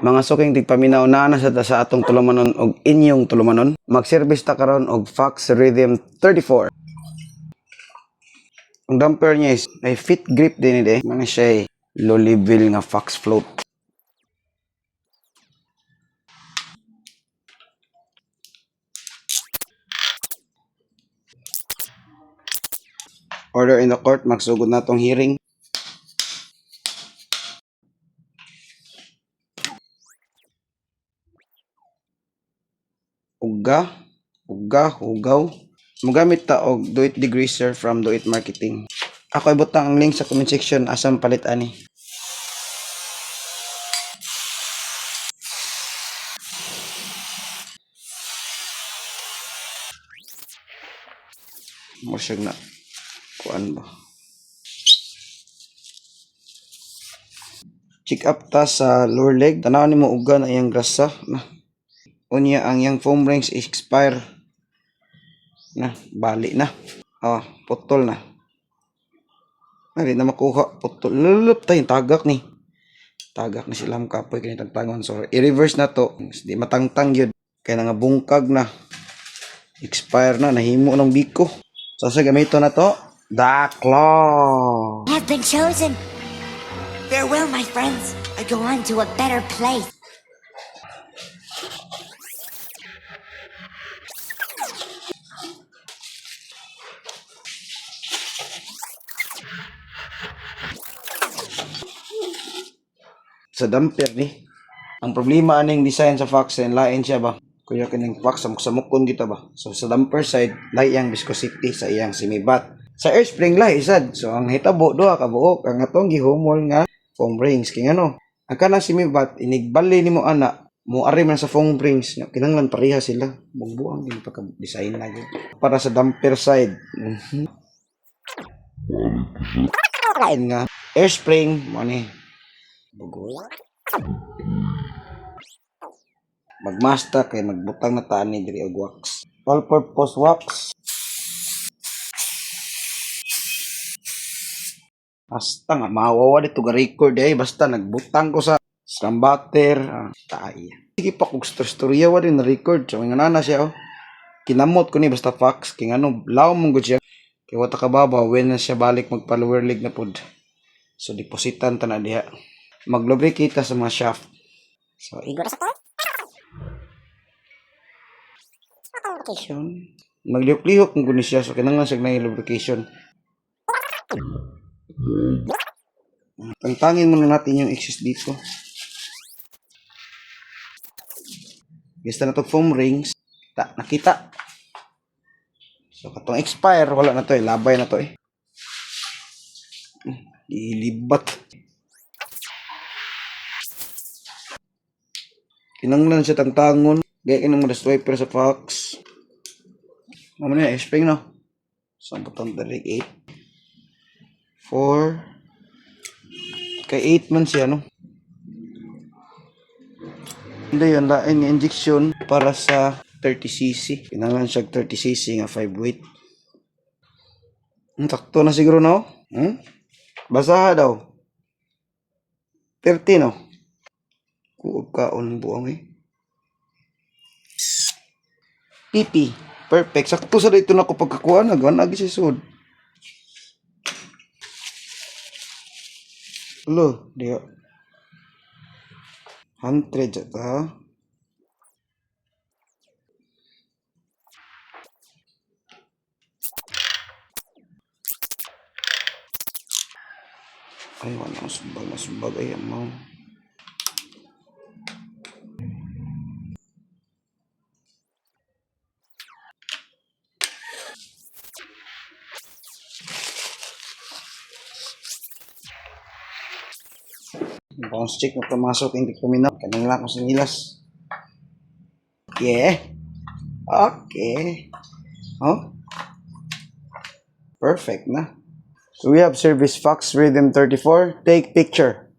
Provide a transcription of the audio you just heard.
Mga suking tigpaminaw na sa atong tulumanon og inyong tulumanon. Mag-service ta karon og Fox Rhythm 34. Ang damper niya is ay fit grip din ide. Mga siya low level nga Fox float. Order in the court, magsugod na tong hearing. Hugaw. Mugamit ta og Do It Degreaser from Do It Marketing. Ako ibutang ang link sa comment section asam palit ani. Mo siya na kuan ba. Check up ta sa lower leg. Tanaw nimo uga na iyang grasa na. Unya ang yang foam rings expire na, bali na. Putol na. Hindi na makuha, putol. Lulup tayo, tagak ni. Tagak na silang kapoy kanitang tangon. So, i-reverse na to. Di matangtang yun. Kaya nga bungkag na. Expire na, nahimo ng biko. So, sa gamito na to, the claw. I have been chosen. Farewell, my friends. I go on to a better place. Sa damper ni. Ang problema aning design sa Fox and lain siya ba? Kuya kining Fox samukon kita ba? So sa damper side, lahi ang viscosity sa iyang semi-bat. Sa air spring lahi sad. So ang hitabo duha ka buok ang atong gihumol nga foam rings king ano. Ang kanang semi-bat inigbali nimo ana mo ari man sa foam rings kinahanglan pareha sila. Bungbuang din pagka design na gyud. Para sa damper side. Nga air spring mo ni magmaster kay magbutang na taan ni diri og wax. All purpose wax. Basta nga mawawa dito ga record basta nagbutang ko sa scrambutter taay. Sige pa kog storya wa din na record so nga nana siya kinamot ko ni basta Fox king ano law mong gud siya kay wata ka baba when na siya balik magpa lower leg na pod. So depositan ta na diha. Mag-lubricate sa mga shaft. So, igor sa to. Lubrication. Maglihok-lihok kung guni siya. So, kinanglan siya na lubrication. Tangtangin muna natin yung excess dito. Basta na ito foam rings. Nakita. So, katong expire, wala na to labay na to Ilibat. Kinanglan siya tangtangon. Gaya kinang mga swiper sa Fox. Ano na spring no? So, butang dali 8. 4. Kay 8 man siya no? Hindi yun. Lain injection para sa 30cc. Kinanglan siya 30cc nga 5 weight. Takto na siguro no? Basaha daw. 30 no? Kuog kaon buang Pipi. Perfect. Sakto sa dito na ko pagkakuha na. Gana lagi si sud. Lo, dia. 100 jata. Ay, wala subag ay amaw. Bounce check na pumasok hindi kuminaw. Kanang lang ko sa nilas. Yeah. Okay. Perfect na. So we have service Fox Rhythm 34. Take picture.